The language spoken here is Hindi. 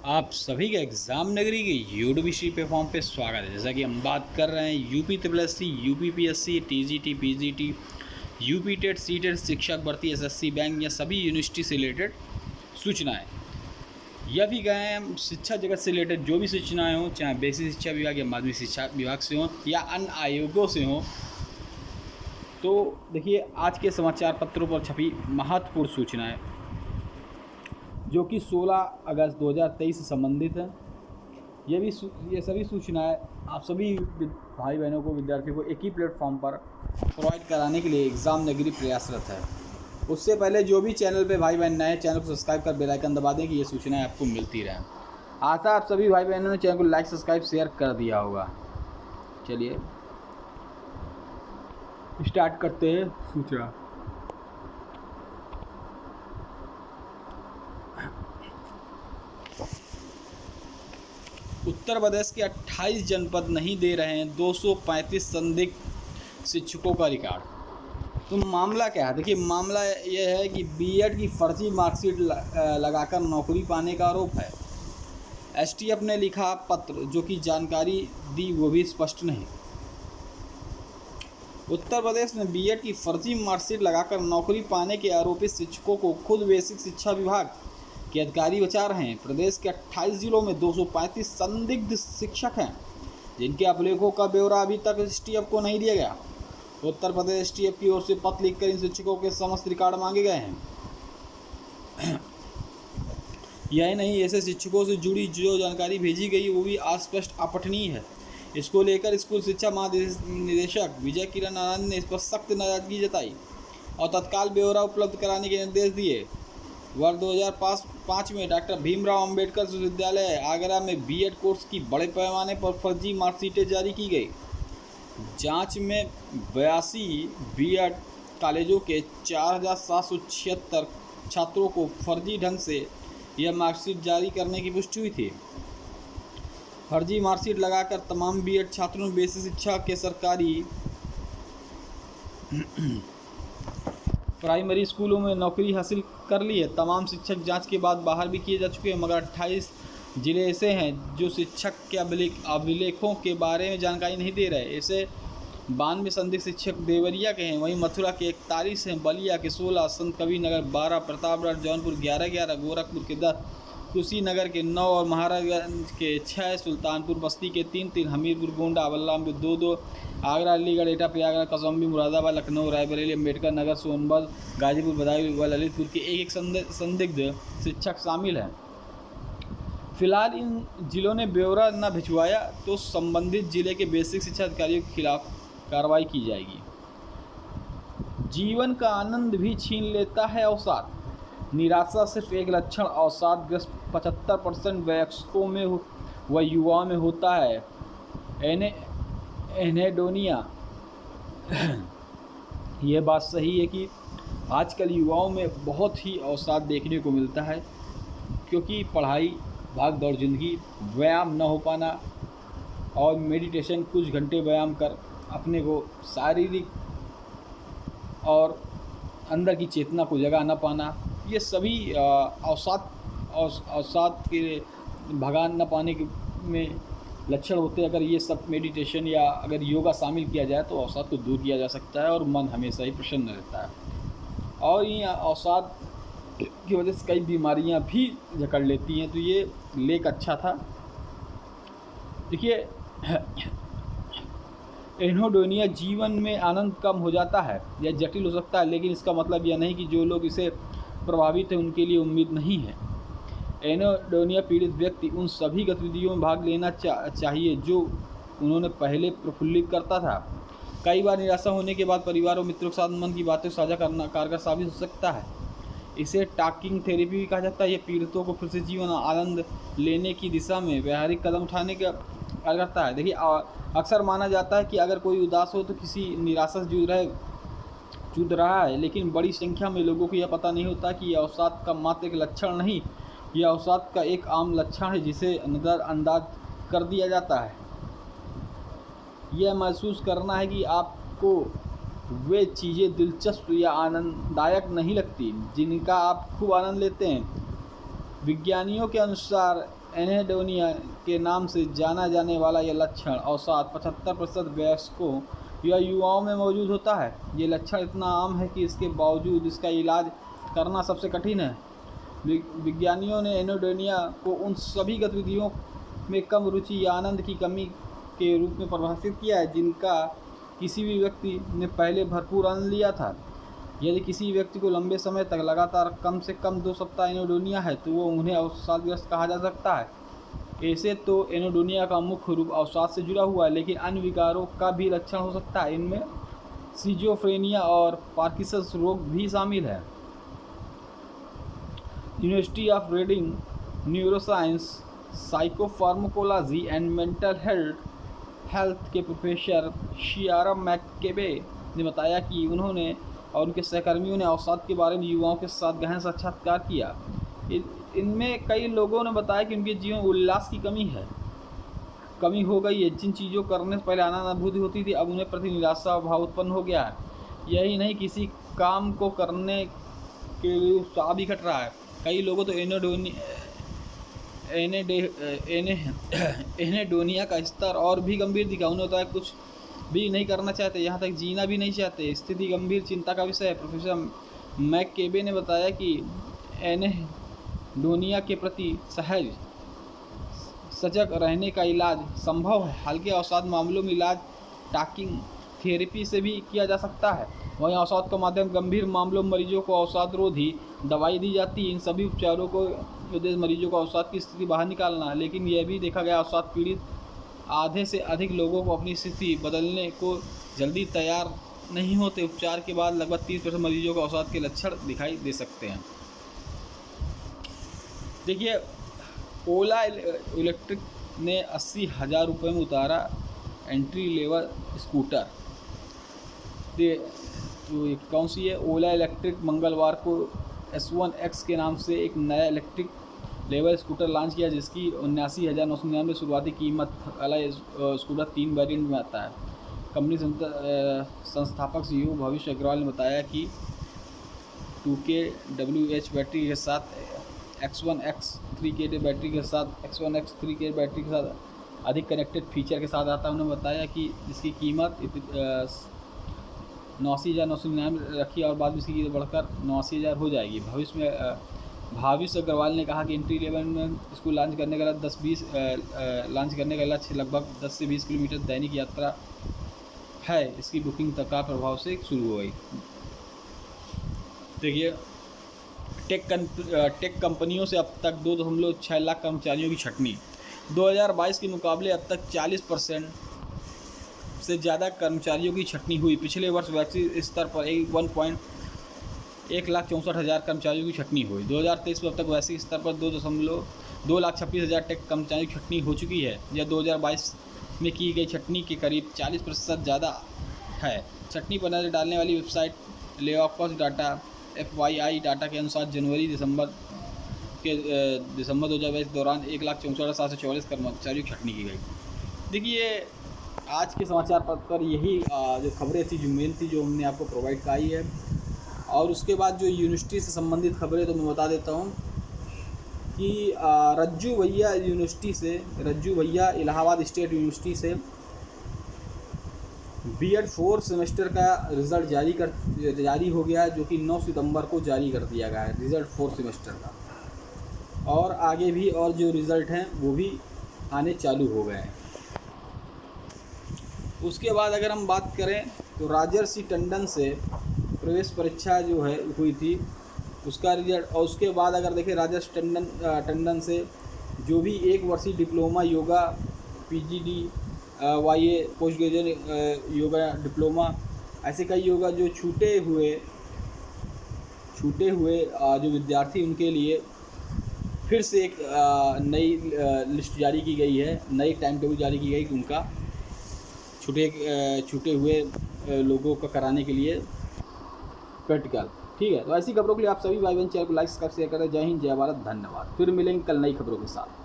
आप सभी का एग्ज़ाम नगरी के यूडीबीसी प्लेटफॉर्म पे स्वागत है। जैसा कि हम बात कर रहे हैं UP triple S C, UP PSC, TGT, PGT, UP TET, C TET, शिक्षक भर्ती, एसएससी बैंक या सभी यूनिवर्सिटी से रिलेटेड सूचनाएं। यह भी गए हैं हम शिक्षा जगत से रिलेटेड जो भी सूचनाएं हों, चाहे बेसिक शिक्षा विभाग या माध्यमिक शिक्षा विभाग से हों या अन्य आयोगों से हों। तो देखिए आज के समाचार पत्रों पर छपी महत्वपूर्ण सूचनाएँ जो कि 16 अगस्त 2023 से संबंधित है। ये सभी सूचनाएं आप सभी भाई बहनों को, विद्यार्थियों को एक ही प्लेटफॉर्म पर प्रोवाइड कराने के लिए एग्ज़ाम नगरी प्रयासरत है। उससे पहले जो भी चैनल पे भाई बहन नए, चैनल को सब्सक्राइब कर बेल आइकन दबा दें कि ये सूचनाएं आपको मिलती रहें। आशा आप सभी भाई बहनों ने चैनल को लाइक, सब्सक्राइब, शेयर कर दिया होगा। चलिए स्टार्ट करते हैं सूचना। उत्तर प्रदेश के 28 जनपद नहीं दे रहे हैं 235 संदिग्ध शिक्षकों का रिकॉर्ड। तो मामला क्या है? देखिए मामला यह है कि बीएड की फर्जी मार्कशीट लगाकर नौकरी पाने का आरोप है। एसटीएफ ने लिखा पत्र, जो कि जानकारी दी वो भी स्पष्ट नहीं। उत्तर प्रदेश में बीएड की फर्जी मार्कशीट लगाकर नौकरी पाने के आरोपित शिक्षकों को खुद बेसिक शिक्षा विभाग के अधिकारी बचा रहे हैं। प्रदेश के 28 जिलों में 235 संदिग्ध शिक्षक हैं, जिनके अभिलेखों का ब्यौरा अभी तक एसटीएफ को नहीं दिया गया। उत्तर प्रदेश एसटीएफ की ओर से पत्र लिखकर इन शिक्षकों के समस्त रिकॉर्ड मांगे गए हैं। यही नहीं, ऐसे शिक्षकों से जुड़ी जो जानकारी भेजी गई वो भी अस्पष्ट, अपठनीय है। इसको लेकर स्कूल शिक्षा महानिदेशक विजय किरण आनंद ने इस पर सख्त नाराजगी जताई और तत्काल ब्यौरा उपलब्ध कराने के निर्देश दिए। वर्ष 2005 में डॉक्टर भीमराव अंबेडकर विश्वविद्यालय आगरा में बीएड कोर्स की बड़े पैमाने पर फर्जी मार्कशीटें जारी की गई। जांच में 82 बीएड कॉलेजों के 4776 छात्रों को फर्जी ढंग से यह मार्कशीट जारी करने की पुष्टि हुई थी। फर्जी मार्कशीट लगाकर तमाम बीएड छात्रों ने बेसिक शिक्षा के सरकारी प्राइमरी स्कूलों में नौकरी हासिल कर ली है। तमाम शिक्षक जांच के बाद बाहर भी किए जा चुके हैं, मगर 28 जिले ऐसे हैं जो शिक्षक के अभिलेखों के बारे में जानकारी नहीं दे रहे। ऐसे 92 संदिग्ध शिक्षक देवरिया के हैं, वहीं मथुरा के 41 हैं, बलिया के 16, संत कबीरनगर 12, प्रतापगढ़ जौनपुर 11, गोरखपुर के 10, कुशीनगर के 9 और महाराजगंज के 6, सुल्तानपुर बस्ती के 3, हमीरपुर गोंडा बलरामपुर 2, आगरा, अलीगढ़, एटा, प्रयागराज, कौशाम्बी, मुरादाबाद, लखनऊ, रायबरेली, अम्बेडकर नगर, सोनभद्र, गाजीपुर, बदायूं व ललितपुर के एक संदिग्ध शिक्षक शामिल हैं। फिलहाल इन जिलों ने ब्यौरा न भिजवाया तो संबंधित जिले के बेसिक शिक्षा अधिकारियों के खिलाफ कार्रवाई की जाएगी। जीवन का आनंद भी छीन लेता है अवसाद। निराशा सिर्फ एक लक्षण अवसादग्रस्त 75% वयस्कों में व युवाओं में होता है। एनेडोनिया। यह बात सही है कि आजकल युवाओं में बहुत ही अवसाद देखने को मिलता है, क्योंकि पढ़ाई, भाग दौड़ जिंदगी, व्यायाम न हो पाना और मेडिटेशन, कुछ घंटे व्यायाम कर अपने को शारीरिक और अंदर की चेतना को जगा न पाना, ये सभी अवसाद के भगा न पाने के में लक्षण होते हैं। अगर ये सब मेडिटेशन या अगर योगा शामिल किया जाए तो अवसाद को दूर किया जा सकता है और मन हमेशा ही प्रसन्न रहता है। और ये अवसाद की वजह से कई बीमारियां भी जकड़ लेती हैं। तो ये लेख अच्छा था। देखिए, एनेडोनिया, जीवन में आनंद कम हो जाता है या जटिल हो सकता है, लेकिन इसका मतलब यह नहीं कि जो लोग इसे प्रभावित हैं उनके लिए उम्मीद नहीं है। एनेडोनिया पीड़ित व्यक्ति उन सभी गतिविधियों में भाग लेना चाहिए जो उन्होंने पहले प्रफुल्लित करता था। कई बार निराशा होने के बाद परिवार और मित्रों के साथ मन की बातें साझा करना कारगर साबित हो सकता है। इसे टॉकिंग थेरेपी भी कहा जाता है। ये पीड़ितों को फिर से जीवन आनंद लेने की दिशा में व्यावहारिक कदम उठाने का कार्य करता है। देखिए, अक्सर माना जाता है कि अगर कोई उदास हो तो किसी निराशा से जूझ रहा है, लेकिन बड़ी संख्या में लोगों को यह पता नहीं होता कि यह अवसाद का मात्र एक लक्षण नहीं, यह अवसाद का एक आम लक्षण है जिसे नज़रअंदाज कर दिया जाता है। यह महसूस करना है कि आपको वे चीज़ें दिलचस्प या आनंददायक नहीं लगती जिनका आप खूब आनंद लेते हैं। विज्ञानियों के अनुसार एनेडोनिया के नाम से जाना जाने वाला यह लक्षण औसत 75% वयस्कों या युवाओं में मौजूद होता है। ये लक्षण इतना आम है कि इसके बावजूद इसका इलाज करना सबसे कठिन है। विज्ञानियों ने एनेडोनिया को उन सभी गतिविधियों में कम रुचि या आनंद की कमी के रूप में परिभाषित किया है जिनका किसी भी व्यक्ति ने पहले भरपूर आनंद लिया था। यदि किसी व्यक्ति को लंबे समय तक लगातार कम से कम 2 सप्ताह एनेडोनिया है तो वो उन्हें अवसादग्रस्त कहा जा सकता है। ऐसे तो एनेडोनिया का मुख्य रूप अवसाद से जुड़ा हुआ है, लेकिन अन्य विकारों का भी लक्षण हो सकता है। इनमें सिजोफ्रेनिया और पार्किंसंस रोग भी शामिल है। University of reading neuroscience, psychopharmacology and mental health के प्रोफेसर शियारा मैककेबे ने बताया कि उन्होंने और उनके सहकर्मियों ने अवसाद के बारे में युवाओं के साथ गहन साक्षात्कार किया। इनमें कई लोगों ने बताया कि उनके जीवन उल्लास की कमी हो गई है। जिन चीज़ों करने से पहले आनंद अनुभूति होती थी, अब उन्हें प्रति निराशा भाव उत्पन्न हो गया है। यही नहीं, किसी काम को करने के लिए उत्साह भी घट रहा है। कई लोगों तो एनेडोनिया का स्तर और भी गंभीर दिखा। उन्हें बताया कुछ भी नहीं करना चाहते, यहाँ तक जीना भी नहीं चाहते। स्थिति गंभीर चिंता का विषय है। प्रोफेसर मैककेबे ने बताया कि एनेडोनिया के प्रति सजग रहने का इलाज संभव है। हल्के अवसाद मामलों में इलाज टॉकिंग थेरेपी से भी किया जा सकता है। वहीं अवसाद के माध्यम गंभीर मामलों में मरीजों को अवसाद रोधी दवाई दी जाती है। इन सभी उपचारों को उद्देश्य मरीजों को अवसाद की स्थिति बाहर निकालना है। लेकिन यह भी देखा गया अवसाद पीड़ित आधे से अधिक लोगों को अपनी स्थिति बदलने को जल्दी तैयार नहीं होते। उपचार के बाद लगभग 30% मरीजों को अवसाद के लक्षण दिखाई दे सकते हैं। देखिए, ओला इलेक्ट्रिक ने 80,000 रुपये में उतारा एंट्री लेवल स्कूटर। तो ये कौन सी है? ओला इलेक्ट्रिक मंगलवार को S1X के नाम से एक नया इलेक्ट्रिक लेवल स्कूटर लॉन्च किया, जिसकी 79,999 शुरुआती कीमत वाला स्कूटर 3 वेरिएंट में आता है। कंपनी संस्थापक CEO भविष्य अग्रवाल ने बताया कि 2kWh बैटरी के साथ X1X 3kW बैटरी के साथ X1X 3kW बैटरी के साथ अधिक कनेक्टेड फीचर के साथ आता है। उन्होंने बताया कि इसकी कीमत 89,999 रखी और बाद में इसकी कीमत बढ़कर 89,000 हो जाएगी। भविष्य अग्रवाल ने कहा कि एंट्री लेवल में इसको लॉन्च करने का लक्ष्य लगभग 10 से 20 किलोमीटर दैनिक यात्रा है। इसकी बुकिंग तत्काल प्रभाव से शुरू हो गई। देखिए, टेक कंपनियों से अब तक 2.6 लाख कर्मचारियों की छंटनी। 2022 के मुकाबले अब तक 40% से ज़्यादा कर्मचारियों की छंटनी हुई। पिछले वर्ष वैश्विक स्तर पर 1,64,000 कर्मचारियों की छंटनी हुई। 2023 में अब तक वैश्विक स्तर पर 2,26,000 टेक कर्मचारियों की छंटनी हो चुकी है। यह 2022 में की गई छंटनी के करीब 40% ज़्यादा है। छंटनी पर नजर डालने वाली वेबसाइट लेऑक्स डाटा FYI डाटा के अनुसार दिसंबर 2022 के दौरान 1,64,744 कर्मचारियों की छंटनी की गई। देखिए, आज के समाचार पत्र पर यही जो खबरें थी, जो मेन थी, जो हमने आपको प्रोवाइड कराई है। और उसके बाद जो यूनिवर्सिटी से संबंधित खबरें तो मैं बता देता हूँ कि रज्जू भैया इलाहाबाद स्टेट यूनिवर्सिटी से B.Ed 4 सेमेस्टर का रिज़ल्ट जारी हो गया है, जो कि 9 सितंबर को जारी कर दिया गया है रिज़ल्ट 4 सेमेस्टर का। और आगे भी और जो रिज़ल्ट हैं वो भी आने चालू हो गए हैं। उसके बाद अगर हम बात करें तो राजर्षि टंडन से प्रवेश परीक्षा जो है हुई थी, उसका रिजल्ट। और उसके बाद अगर देखें राजर्षि टंडन से जो भी 1 वर्षीय diploma yoga PGD YA post graduate yoga diploma, ऐसे कई योगा जो छूटे हुए जो विद्यार्थी, उनके लिए फिर से एक नई लिस्ट जारी की गई है, नई टाइम टेबल जारी की गई कि उनका छूटे हुए लोगों का कराने के लिए प्रैक्टिकल। ठीक है, तो ऐसी खबरों के लिए आप सभी भाई बहन चैनल को लाइक सब्सक्राइब शेयर करें। जय हिंद, जय भारत, धन्यवाद। फिर मिलेंगे कल नई खबरों के साथ।